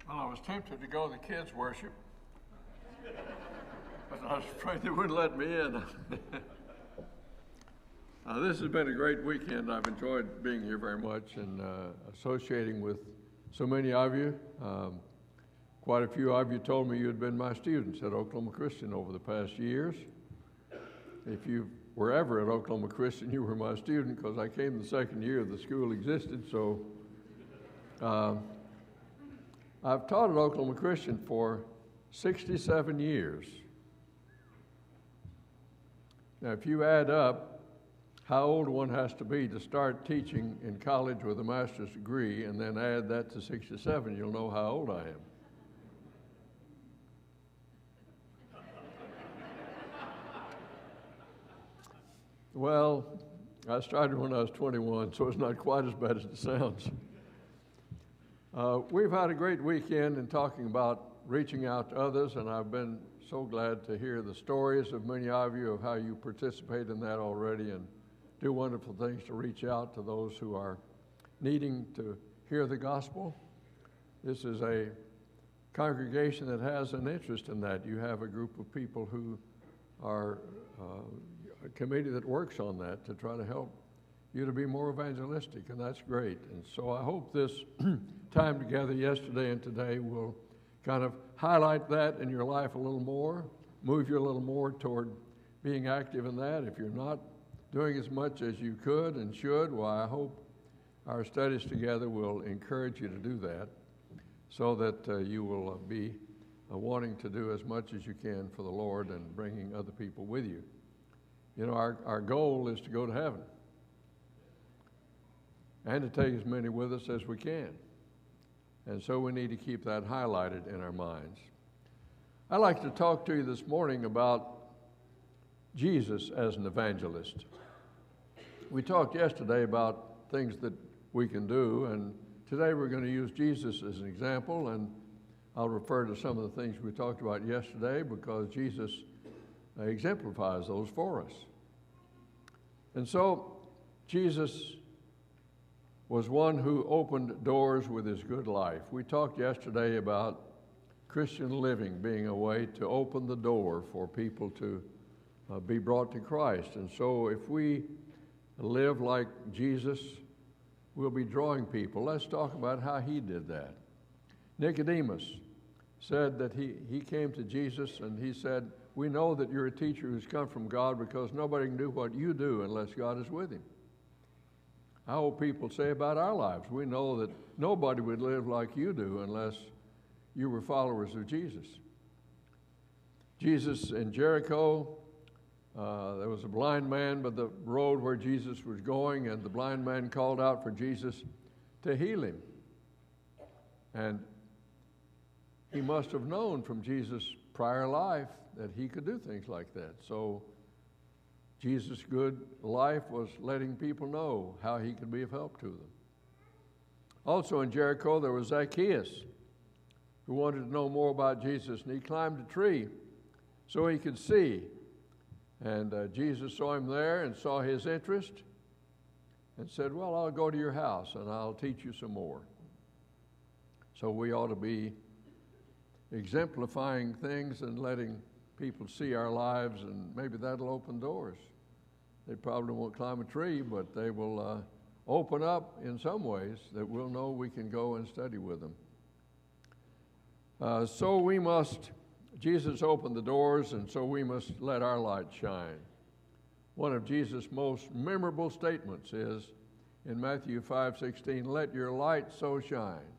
Well, I was tempted to go to the kids' worship, but I was afraid they wouldn't let me in. This has been a great weekend. I've enjoyed being here very much and associating with so many of you. Quite a few of you told me you had been my students at Oklahoma Christian over the past years. If you were ever at Oklahoma Christian, you were my student because I came the second year the school existed. So I've taught at Oklahoma Christian for 67 years. Now, if you add up how old one has to be to start teaching in college with a master's degree and then add that to 67, you'll know how old I am. Well, I started when I was 21, so it's not quite as bad as it sounds. We've had a great weekend in talking about reaching out to others, and I've been so glad to hear the stories of many of you of how you participate in that already and do wonderful things to reach out to those who are needing to hear the gospel. This is a congregation that has an interest in that. You have a group of people who are a committee that works on that to try to help you to be more evangelistic, and that's great. And so I hope this time together yesterday and today will kind of highlight that in your life a little more, move you a little more toward being active in that. If you're not doing as much as you could and should, well, I hope our studies together will encourage you to do that so that you will be wanting to do as much as you can for the Lord and bringing other people with you. You know, our goal is to go to heaven and to take as many with us as we can. And so we need to keep that highlighted in our minds. I'd like to talk to you this morning about Jesus as an evangelist. We talked yesterday about things that we can do, and today we're going to use Jesus as an example, and I'll refer to some of the things we talked about yesterday because Jesus exemplifies those for us. And so Jesus was one who opened doors with his good life. We talked yesterday about Christian living being a way to open the door for people to be brought to Christ. And so if we live like Jesus, we'll be drawing people. Let's talk about how he did that. Nicodemus said that he came to Jesus and he said, "We know that you're a teacher who's come from God because nobody can do what you do unless God is with him." How will people say about our lives? We know that nobody would live like you do unless you were followers of Jesus. Jesus in Jericho, there was a blind man by the road where Jesus was going, and the blind man called out for Jesus to heal him. And he must have known from Jesus' prior life that he could do things like that. So Jesus' good life was letting people know how he could be of help to them. Also in Jericho, there was Zacchaeus who wanted to know more about Jesus, and he climbed a tree so he could see. And Jesus saw him there and saw his interest and said, "Well, I'll go to your house and I'll teach you some more." So we ought to be exemplifying things and letting people see our lives, and maybe that'll open doors. They probably won't climb a tree, but they will open up in some ways that we'll know we can go and study with them. Jesus opened the doors, and so we must let our light shine. One of Jesus' most memorable statements is in Matthew 5:16, "Let your light so shine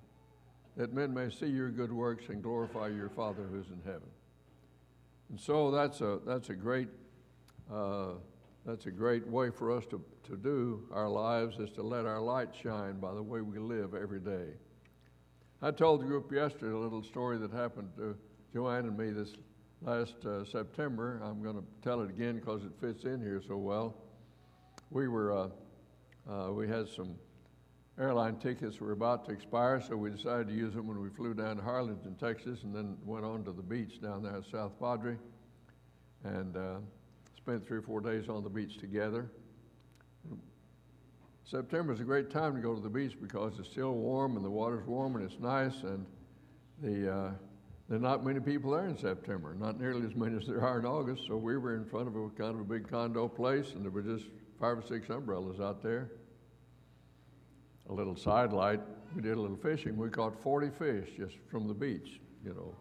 that men may see your good works and glorify your Father who's in heaven." And so that's a great way for us to do our lives, is to let our light shine by the way we live every day. I told the group yesterday a little story that happened to Joanne and me this last September. I'm going to tell it again because it fits in here so well. We had some airline tickets were about to expire, so we decided to use them when we flew down to Harlingen, Texas, and then went on to the beach down there at South Padre, and spent 3 or 4 days on the beach together. September is a great time to go to the beach because it's still warm and the water's warm and it's nice, and There are not many people there in September, not nearly as many as there are in August, so we were in front of a kind of a big condo place, and there were just 5 or 6 umbrellas out there. A little sidelight, we did a little fishing. We caught 40 fish just from the beach, you know.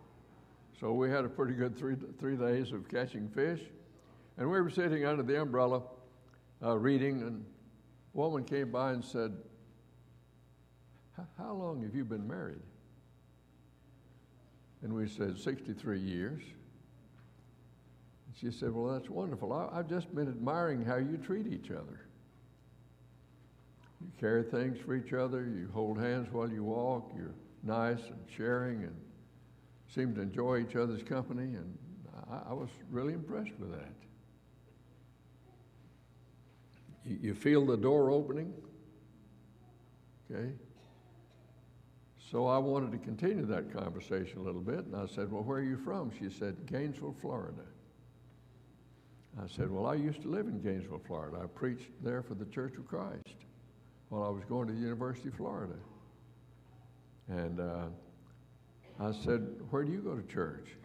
So we had a pretty good three days of catching fish. And we were sitting under the umbrella reading, and a woman came by and said, "How long have you been married?" And we said, 63 years. And she said, "Well, that's wonderful. I've just been admiring how you treat each other. You carry things for each other, you hold hands while you walk, you're nice and sharing and seem to enjoy each other's company." And I was really impressed with that. You feel the door opening, okay? So I wanted to continue that conversation a little bit, and I said, "Well, where are you from?" She said, "Gainesville, Florida." I said, "Well, I used to live in Gainesville, Florida. I preached there for the Church of Christ while I was going to the University of Florida." And I said, "Where do you go to church?"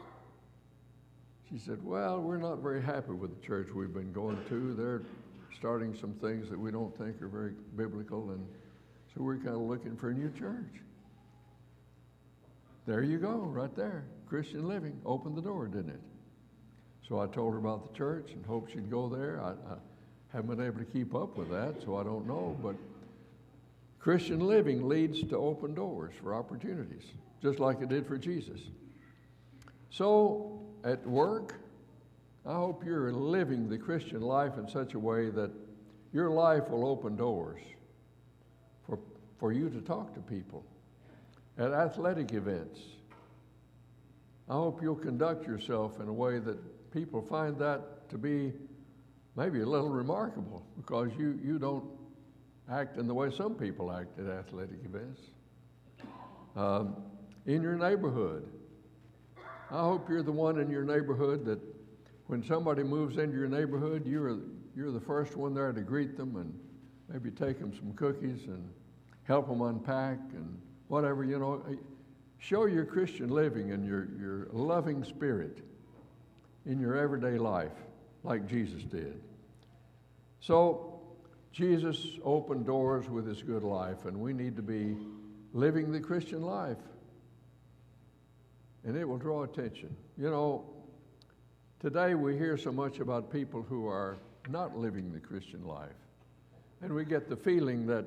She said, "Well, we're not very happy with the church we've been going to. They're starting some things that we don't think are very biblical, and so we're kind of looking for a new church." There you go, right there. Christian living opened the door, didn't it? So I told her about the church and hoped she'd go there. I haven't been able to keep up with that, so I don't know. But Christian living leads to open doors for opportunities, just like it did for Jesus. So at work, I hope you're living the Christian life in such a way that your life will open doors for you to talk to people. At athletic events, I hope you'll conduct yourself in a way that people find that to be maybe a little remarkable, because you don't act in the way some people act at athletic events. In your neighborhood, I hope you're the one in your neighborhood that when somebody moves into your neighborhood, you're the first one there to greet them and maybe take them some cookies and help them unpack and whatever, you know. Show your Christian living and your loving spirit in your everyday life like Jesus did. So Jesus opened doors with his good life, and we need to be living the Christian life, and it will draw attention. You know, today we hear so much about people who are not living the Christian life, and we get the feeling that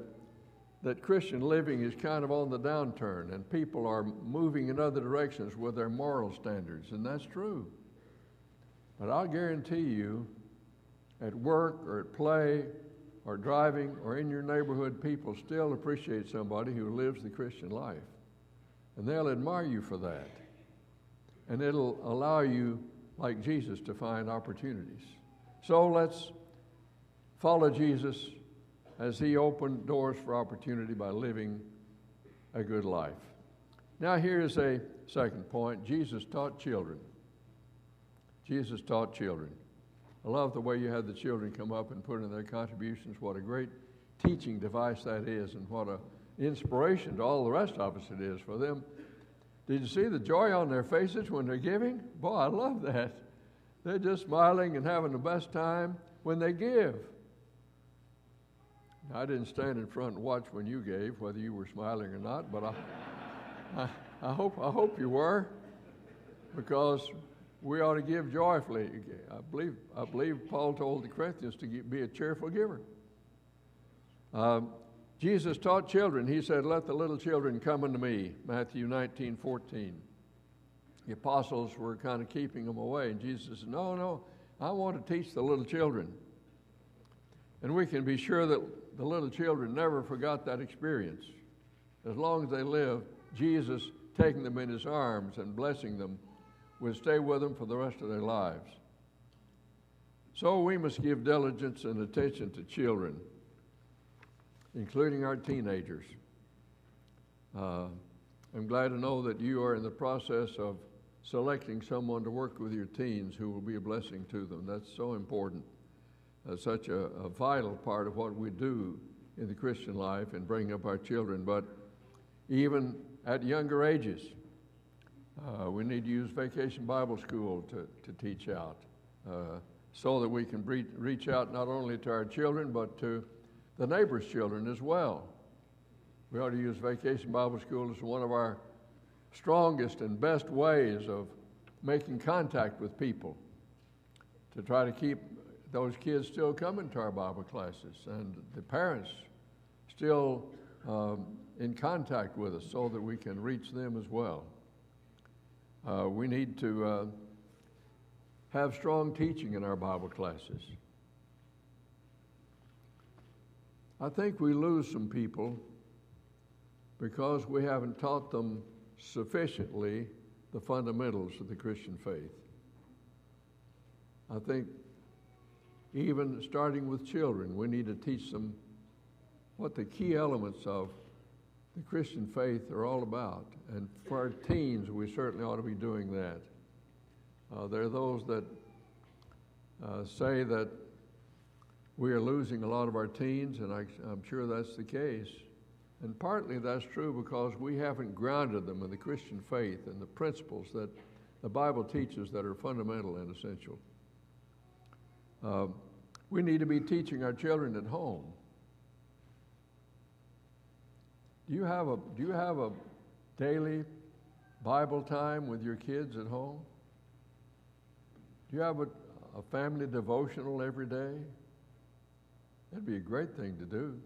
Christian living is kind of on the downturn, and people are moving in other directions with their moral standards, and that's true. But I'll guarantee you, at work or at play or driving or in your neighborhood, people still appreciate somebody who lives the Christian life, and they'll admire you for that, and it'll allow you, like Jesus, to find opportunities. So let's follow Jesus as he opened doors for opportunity by living a good life. Now here's a second point. Jesus taught children. Jesus taught children. I love the way you had the children come up and put in their contributions. What a great teaching device that is, and what an inspiration to all the rest of us it is for them. Did you see the joy on their faces when they're giving? Boy, I love that. They're just smiling and having the best time when they give. I didn't stand in front and watch when you gave, whether you were smiling or not, but I hope you were, because we ought to give joyfully. I believe Paul told the Corinthians to be a cheerful giver. Jesus taught children. He said, "Let the little children come unto me," Matthew 19:14. The apostles were kind of keeping them away, and Jesus said, No, I want to teach the little children. And we can be sure that the little children never forgot that experience. As long as they lived, Jesus, taking them in his arms and blessing them, would stay with them for the rest of their lives. So we must give diligence and attention to children, including our teenagers. I'm glad to know that you are in the process of selecting someone to work with your teens who will be a blessing to them. That's so important. Such a vital part of what we do in the Christian life and bring up our children. But even at younger ages, We need to use Vacation Bible School to teach out so that we can reach out not only to our children but to the neighbors' children as well. We ought to use Vacation Bible School as one of our strongest and best ways of making contact with people to try to keep those kids still coming to our Bible classes and the parents still in contact with us so that we can reach them as well. We need to have strong teaching in our Bible classes. I think we lose some people because we haven't taught them sufficiently the fundamentals of the Christian faith. I think even starting with children, we need to teach them what the key elements of the Christian faith are all about. And for our teens, we certainly ought to be doing that. There are those that say that we are losing a lot of our teens, and I'm sure that's the case. And partly that's true because we haven't grounded them in the Christian faith and the principles that the Bible teaches that are fundamental and essential. We need to be teaching our children at home. Do you have a daily Bible time with your kids at home? Do you have a family devotional every day? That'd be a great thing to do.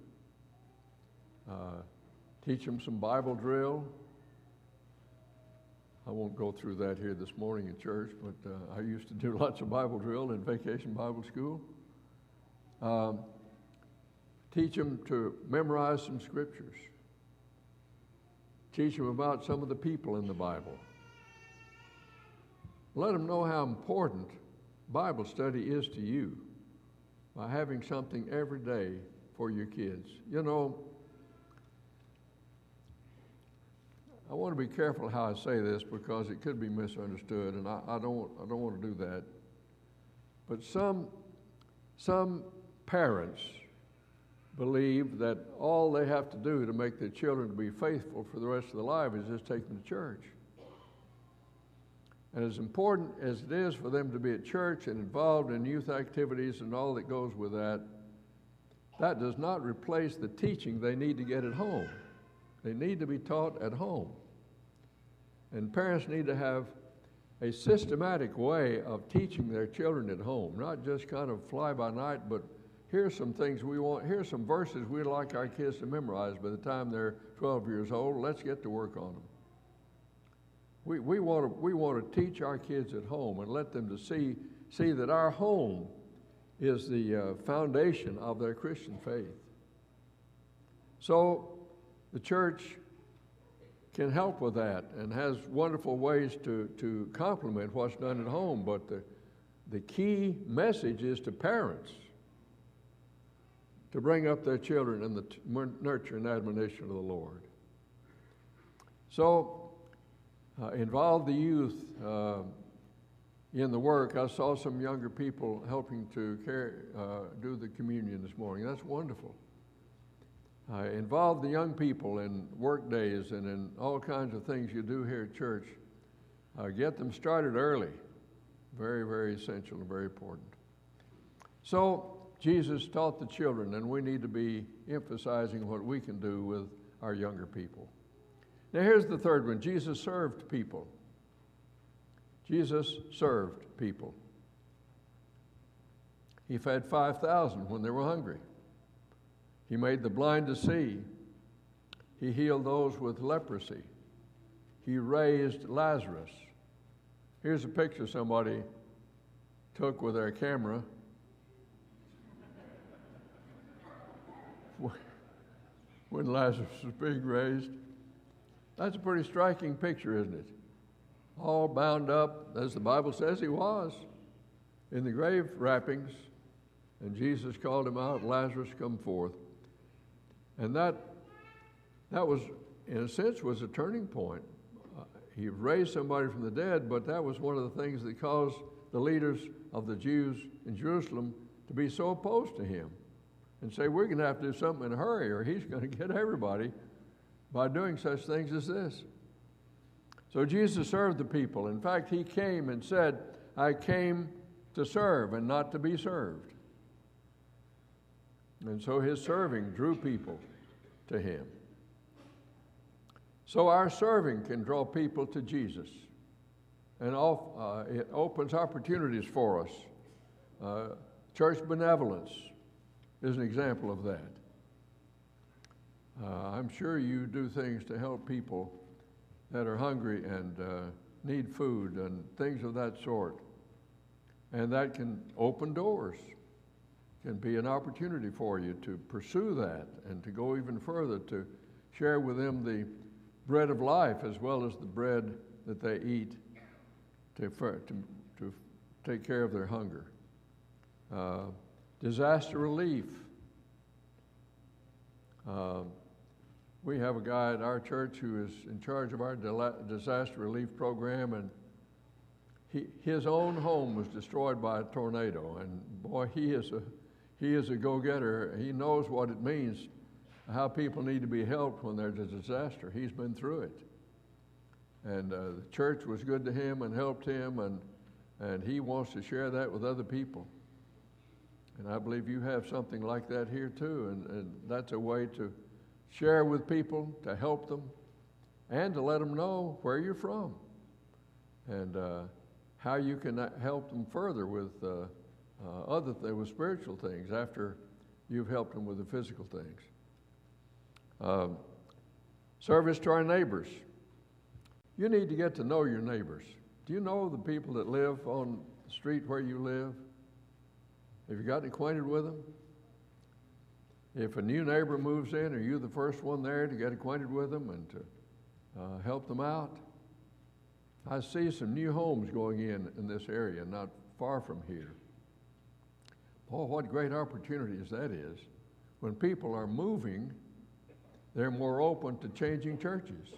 Teach them some Bible drill. I won't go through that here this morning in church, but I used to do lots of Bible drill in Vacation Bible School. Teach them to memorize some scriptures. Teach them about some of the people in the Bible. Let them know how important Bible study is to you by having something every day for your kids. You know, I want to be careful how I say this because it could be misunderstood, and I don't want to do that. But some parents believe that all they have to do to make their children to be faithful for the rest of their life is just take them to church. And as important as it is for them to be at church and involved in youth activities and all that goes with that, that does not replace the teaching they need to get at home. They need to be taught at home. And parents need to have a systematic way of teaching their children at home, not just kind of fly by night, but here's some things we want, here's some verses we'd like our kids to memorize by the time they're 12 years old. Let's get to work on them. We want to teach our kids at home and let them to see that our home is the foundation of their Christian faith. So the church can help with that and has wonderful ways to complement what's done at home, but the key message is to parents to bring up their children in the nurture and admonition of the Lord. So involve the youth in the work. I saw some younger people helping to do the communion this morning. That's wonderful. Involve the young people in work days and in all kinds of things you do here at church. Get them started early. Very, very essential and very important. So Jesus taught the children, and we need to be emphasizing what we can do with our younger people. Now here's the third one. Jesus served people. Jesus served people. He fed 5,000 when they were hungry. He made the blind to see. He healed those with leprosy. He raised Lazarus. Here's a picture somebody took with their camera. When Lazarus was being raised. That's a pretty striking picture, isn't it? All bound up, as the Bible says he was, in the grave wrappings. And Jesus called him out, Lazarus, come forth. And that was, in a sense, was a turning point. He raised somebody from the dead, but that was one of the things that caused the leaders of the Jews in Jerusalem to be so opposed to him and say, we're going to have to do something in a hurry or he's going to get everybody by doing such things as this. So Jesus served the people. In fact, he came and said, I came to serve and not to be served. And so his serving drew people to him. So our serving can draw people to Jesus. And it opens opportunities for us. Church benevolence is an example of that. I'm sure you do things to help people that are hungry and need food and things of that sort. And that can open doors, can be an opportunity for you to pursue that and to go even further, to share with them the bread of life as well as the bread that they eat to take care of their hunger. Disaster relief. We have a guy at our church who is in charge of our disaster relief program, and his own home was destroyed by a tornado. And boy, he is a go-getter. He knows what it means, how people need to be helped when there's a disaster. He's been through it. And the church was good to him and helped him, and he wants to share that with other people. And I believe you have something like that here too, and that's a way to share with people, to help them, and to let them know where you're from, and how you can help them further with with spiritual things after you've helped them with the physical things. Service to our neighbors. You need to get to know your neighbors. Do you know the people that live on the street where you live? Have you gotten acquainted with them? If a new neighbor moves in, are you the first one there to get acquainted with them and to help them out? I see some new homes going in this area, not far from here. Oh, what great opportunities that is. When people are moving, they're more open to changing churches.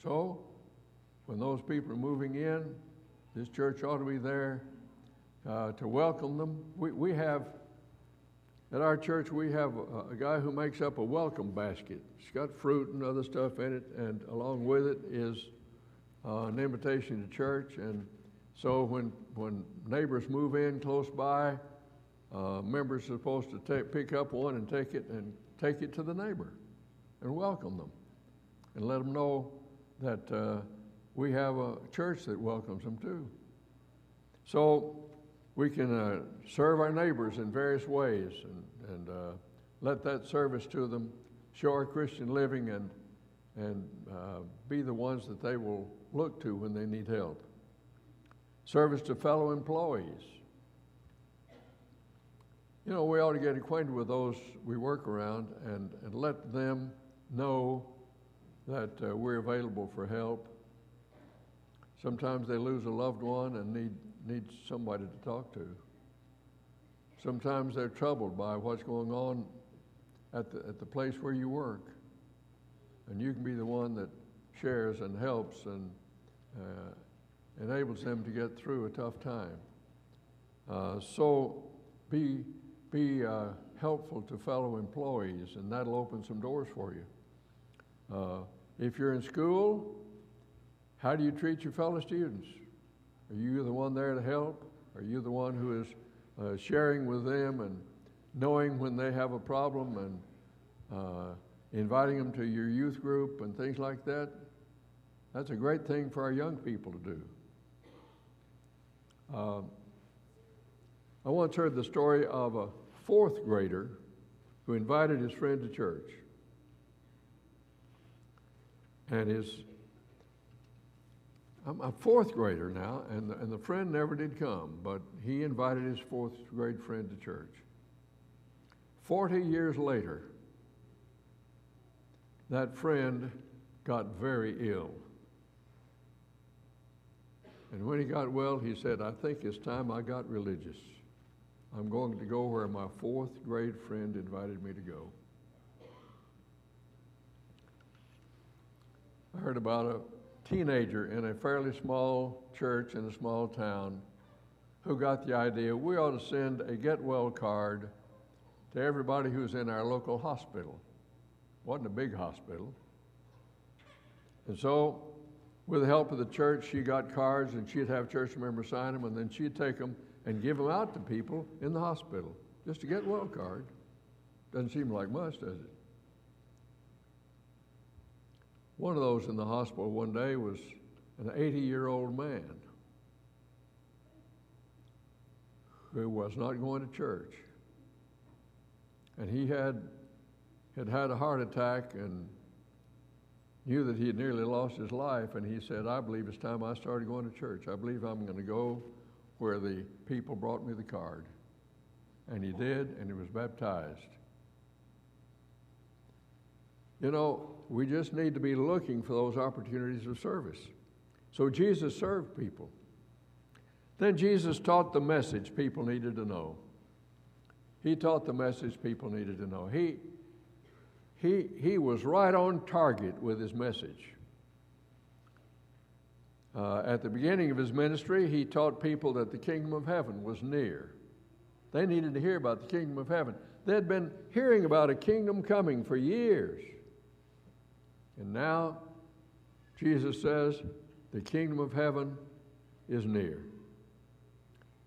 So, when those people are moving in, this church ought to be there to welcome them. We have, at our church, we have a guy who makes up a welcome basket. It's got fruit and other stuff in it, and along with it is an invitation to church. And so when neighbors move in close by, members are supposed to pick up one and take it to the neighbor and welcome them and let them know that we have a church that welcomes them too. So we can serve our neighbors in various ways and let that service to them show our Christian living and be the ones that they will look to when they need help. Service to fellow employees. You know, we ought to get acquainted with those we work around and let them know that we're available for help. Sometimes they lose a loved one and need somebody to talk to. Sometimes they're troubled by what's going on at the place where you work. And you can be the one that shares and helps and enables them to get through a tough time. So be helpful to fellow employees, and that'll open some doors for you. If you're in school, how do you treat your fellow students? Are you the one there to help? Are you the one who is sharing with them and knowing when they have a problem and inviting them to your youth group and things like that? That's a great thing for our young people to do. I once heard the story of a fourth grader who invited his friend to church. And I'm a fourth grader now, and the friend never did come, but he invited his fourth grade friend to church. 40 years later, that friend got very ill. And when he got well, he said, I think it's time I got religious. I'm going to go where my fourth grade friend invited me to go. I heard about a teenager in a fairly small church in a small town who got the idea we ought to send a get well card to everybody who's in our local hospital. Wasn't a big hospital. And so with the help of the church, she got cards and she'd have church members sign them, and then she'd take them and give them out to people in the hospital just to get well card. Doesn't seem like much, does it? One of those in the hospital one day was an 80-year-old man who was not going to church. And he had a heart attack and knew that he had nearly lost his life, and he said, I believe it's time I started going to church. I believe I'm going to go where the people brought me the card. And he did, and he was baptized. You know, we just need to be looking for those opportunities of service. So Jesus served people. Then Jesus taught the message people needed to know. He taught the message people needed to know. He was right on target with his message. At the beginning of his ministry, he taught people that the kingdom of heaven was near. They needed to hear about the kingdom of heaven. They'd been hearing about a kingdom coming for years. And now, Jesus says, the kingdom of heaven is near.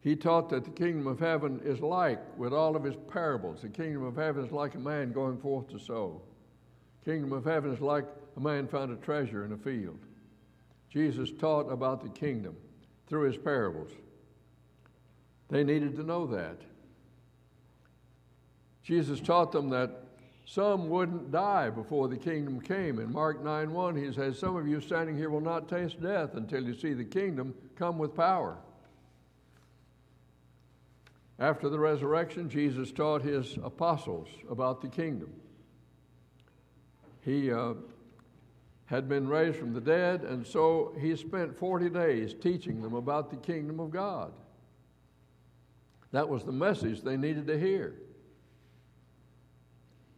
He taught that the kingdom of heaven is like, with all of his parables, the kingdom of heaven is like a man going forth to sow. Kingdom of heaven is like a man found a treasure in a field. Jesus taught about the kingdom through his parables. They needed to know that. Jesus taught them that some wouldn't die before the kingdom came. In Mark 9:1, he says, some of you standing here will not taste death until you see the kingdom come with power. After the resurrection, Jesus taught his apostles about the kingdom. He had been raised from the dead, and so he spent 40 days teaching them about the kingdom of God. That was the message they needed to hear.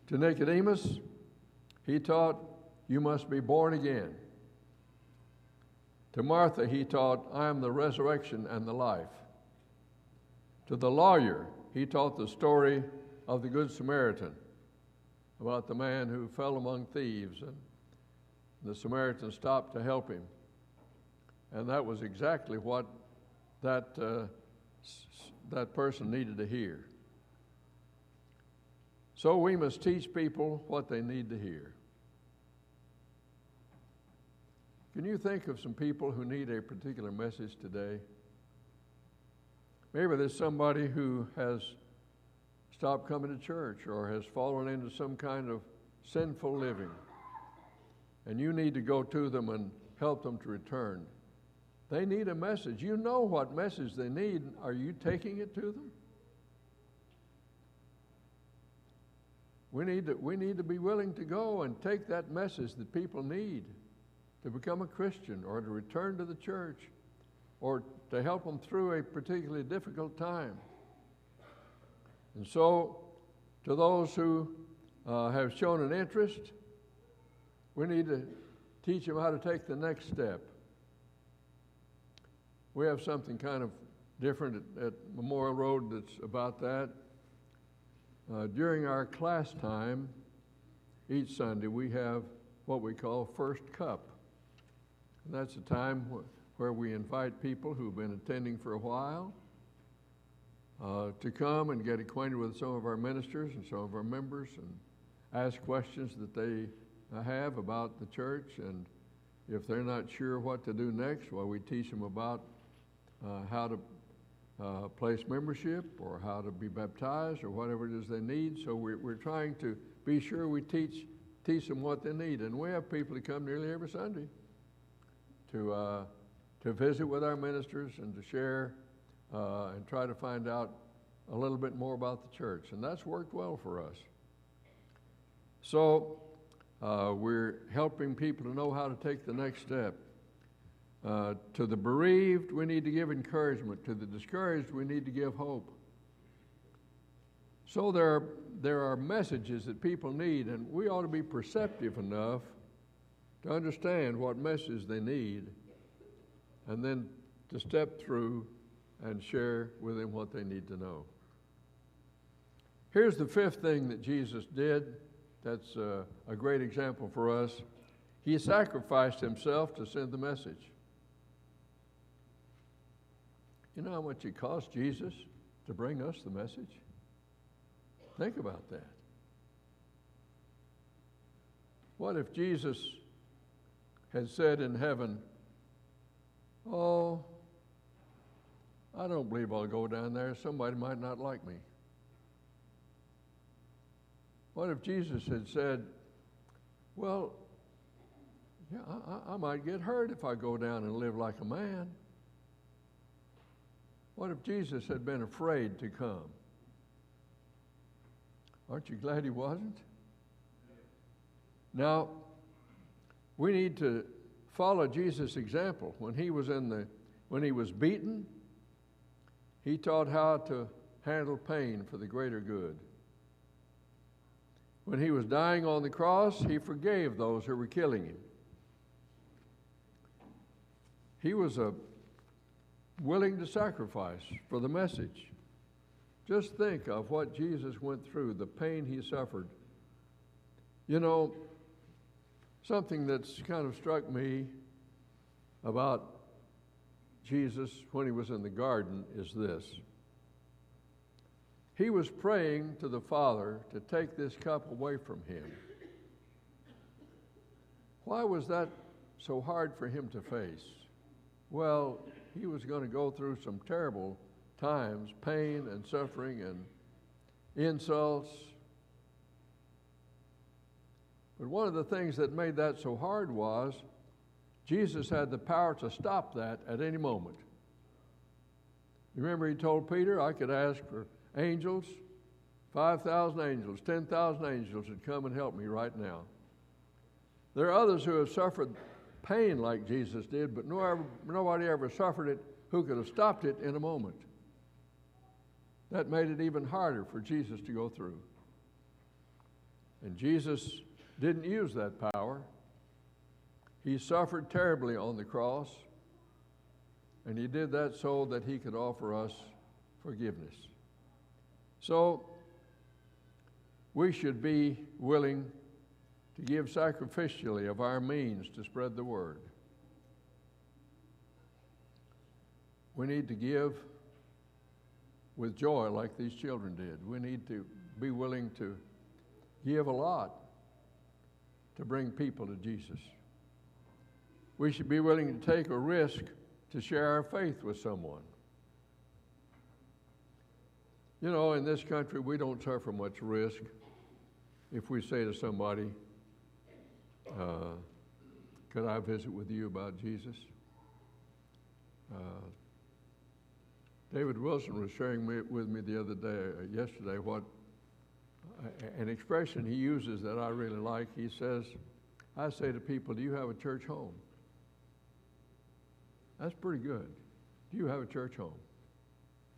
To Nicodemus, he taught, you must be born again. To Martha, he taught, I am the resurrection and the life. To the lawyer, he taught the story of the Good Samaritan, about the man who fell among thieves, and the Samaritan stopped to help him. And that was exactly what that person needed to hear. So we must teach people what they need to hear. Can you think of some people who need a particular message today? Maybe there's somebody who has stopped coming to church or has fallen into some kind of sinful living, and you need to go to them and help them to return. They need a message. You know what message they need. Are you taking it to them? We need to be willing to go and take that message that people need to become a Christian or to return to the church or to help them through a particularly difficult time. And so, to those who have shown an interest, we need to teach them how to take the next step. We have something kind of different at Memorial Road that's about that. During our class time, each Sunday, we have what we call First Cup. And that's a time where we invite people who've been attending for a while to come and get acquainted with some of our ministers and some of our members and ask questions that they have about the church. And if they're not sure what to do next, well, we teach them about how to place membership or how to be baptized or whatever it is they need. So we're trying to be sure we teach them what they need. And we have people that come nearly every Sunday to visit with our ministers and to share and try to find out a little bit more about the church. And that's worked well for us. So we're helping people to know how to take the next step. To the bereaved, we need to give encouragement. To the discouraged, we need to give hope. So there are messages that people need, and we ought to be perceptive enough to understand what message they need, and then to step through and share with them what they need to know. Here's the fifth thing that Jesus did that's a great example for us. He sacrificed himself to send the message. You know how much it cost Jesus to bring us the message? Think about that. What if Jesus had said in heaven, "Oh, I don't believe I'll go down there. Somebody might not like me." What if Jesus had said, "Well, yeah, I might get hurt if I go down and live like a man"? What if Jesus had been afraid to come? Aren't you glad he wasn't? Now, we need to follow Jesus' example. When he was beaten, he taught how to handle pain for the greater good. When he was dying on the cross, he forgave those who were killing him. He was willing to sacrifice for the message. Just think of what Jesus went through, the pain he suffered. You know, something that's kind of struck me about Jesus when he was in the garden is this. He was praying to the Father to take this cup away from him. Why was that so hard for him to face? Well, he was going to go through some terrible times, pain and suffering and insults. But one of the things that made that so hard was Jesus had the power to stop that at any moment. You remember he told Peter, "I could ask for angels, 5,000 angels, 10,000 angels would come and help me right now." There are others who have suffered pain like Jesus did, but nobody ever suffered it who could have stopped it in a moment. That made it even harder for Jesus to go through. And Jesus didn't use that power. He suffered terribly on the cross, and he did that so that he could offer us forgiveness. So we should be willing to give sacrificially of our means to spread the word. We need to give with joy like these children did. We need to be willing to give a lot to bring people to Jesus. We should be willing to take a risk to share our faith with someone. You know, in this country, we don't suffer much risk if we say to somebody, "Could I visit with you about Jesus?" David Wilson was sharing with me the other day, yesterday, what an expression he uses that I really like. He says, "I say to people, do you have a church home?" That's pretty good. Do you have a church home?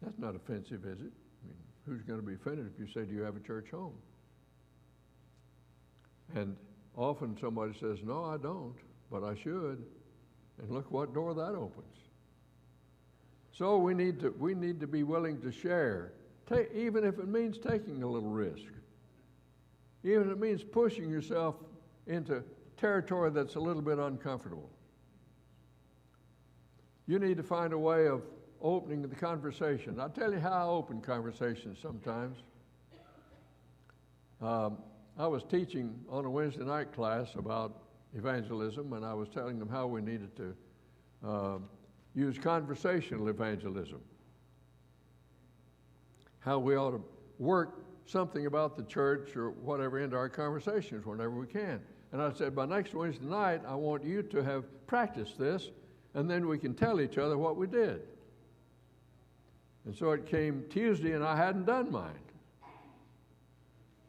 That's not offensive, is it? I mean, who's going to be offended if you say, "Do you have a church home?" And often somebody says, "No, I don't, but I should." And look what door that opens. So we need to be willing to share, even if it means taking a little risk. Even if it means pushing yourself into territory that's a little bit uncomfortable. You need to find a way of opening the conversation. I'll tell you how I open conversations sometimes. I was teaching on a Wednesday night class about evangelism, and I was telling them how we needed to use conversational evangelism. How we ought to work something about the church or whatever into our conversations whenever we can. And I said, by next Wednesday night, I want you to have practiced this, and then we can tell each other what we did. And so it came Tuesday, and I hadn't done mine.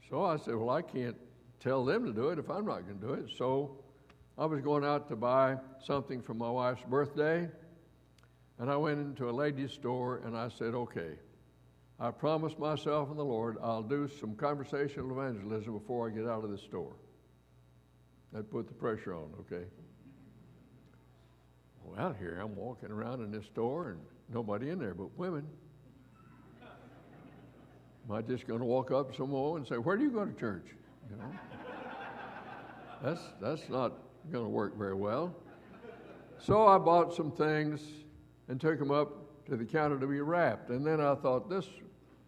So I said, well, I can't tell them to do it if I'm not going to do it. So I was going out to buy something for my wife's birthday, and I went into a ladies' store, and I said, okay, I promised myself and the Lord I'll do some conversational evangelism before I get out of this store. That put the pressure on, okay? Well, here I'm walking around in this store, and nobody in there but women. Am I just going to walk up to someone and say, where do you go to church? You know, that's going to work very well. So I bought some things and took them up to the counter to be wrapped. And then I thought, this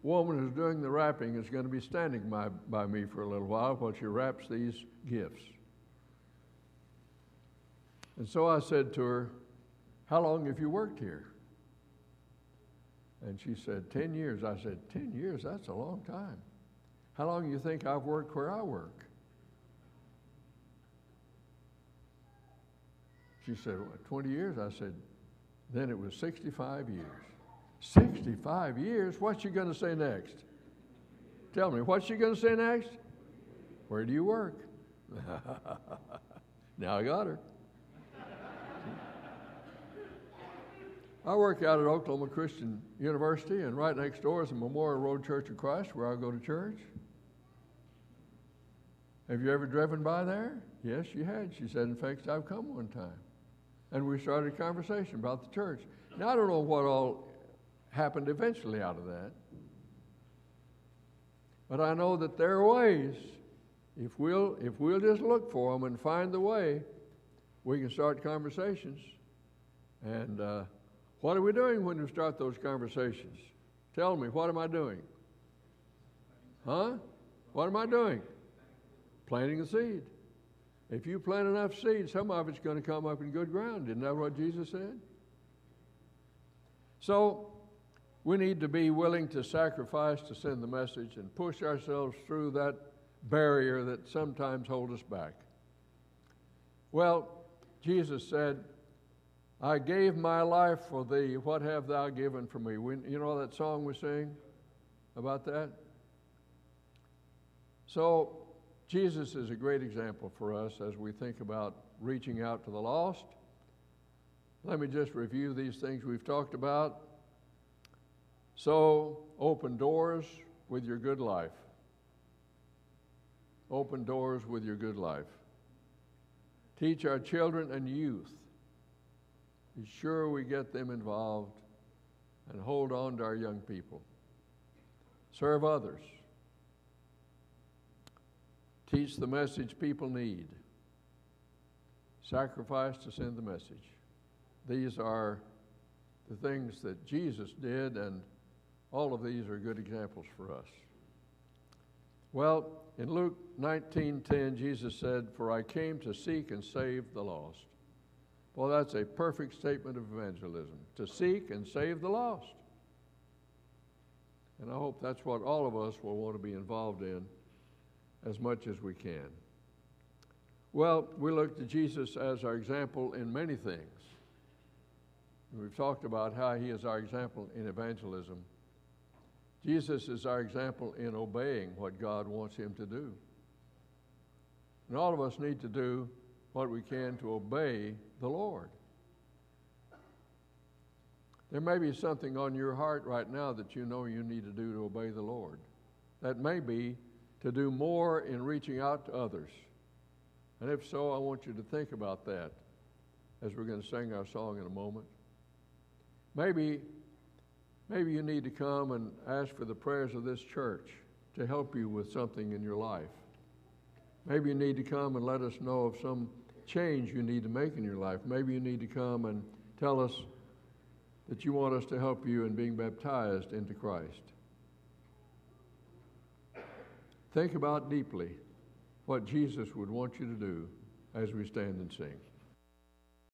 woman who's doing the wrapping is going to be standing by me for a little while she wraps these gifts. And so I said to her, how long have you worked here? And she said, 10 years. I said, 10 years? That's a long time. How long do you think I've worked where I work? She said, what, 20 years? I said, then it was 65 years. 65 years? What's she going to say next? Tell me, what's she going to say next? Where do you work? Now I got her. I work out at Oklahoma Christian University, and right next door is the Memorial Road Church of Christ, where I go to church. Have you ever driven by there? Yes, she had. She said, in fact, I've come one time. And we started a conversation about the church. Now, I don't know what all happened eventually out of that. But I know that there are ways. If we'll just look for them and find the way, we can start conversations. And what are we doing when we start those conversations? Tell me, what am I doing? Huh? What am I doing? Planting a seed. If you plant enough seed, some of it's going to come up in good ground. Isn't that what Jesus said? So we need to be willing to sacrifice to send the message and push ourselves through that barrier that sometimes holds us back. Well, Jesus said, I gave my life for thee. What have thou given for me? You know that song we sing about that? So Jesus is a great example for us as we think about reaching out to the lost. Let me just review these things we've talked about. So, open doors with your good life. Open doors with your good life. Teach our children and youth. Be sure we get them involved and hold on to our young people. Serve others. Teach the message people need. Sacrifice to send the message. These are the things that Jesus did, and all of these are good examples for us. Well, in Luke 19:10, Jesus said, for I came to seek and save the lost. Well, that's a perfect statement of evangelism, to seek and save the lost. And I hope that's what all of us will want to be involved in as much as we can. Well, we look to Jesus as our example in many things. We've talked about how he is our example in evangelism. Jesus is our example in obeying what God wants him to do. And all of us need to do what we can to obey the Lord. There may be something on your heart right now that you know you need to do to obey the Lord. That may be to do more in reaching out to others. And if so, I want you to think about that as we're going to sing our song in a moment. Maybe you need to come and ask for the prayers of this church to help you with something in your life. Maybe you need to come and let us know of some change you need to make in your life. Maybe you need to come and tell us that you want us to help you in being baptized into Christ. Think about deeply what Jesus would want you to do as we stand and sing.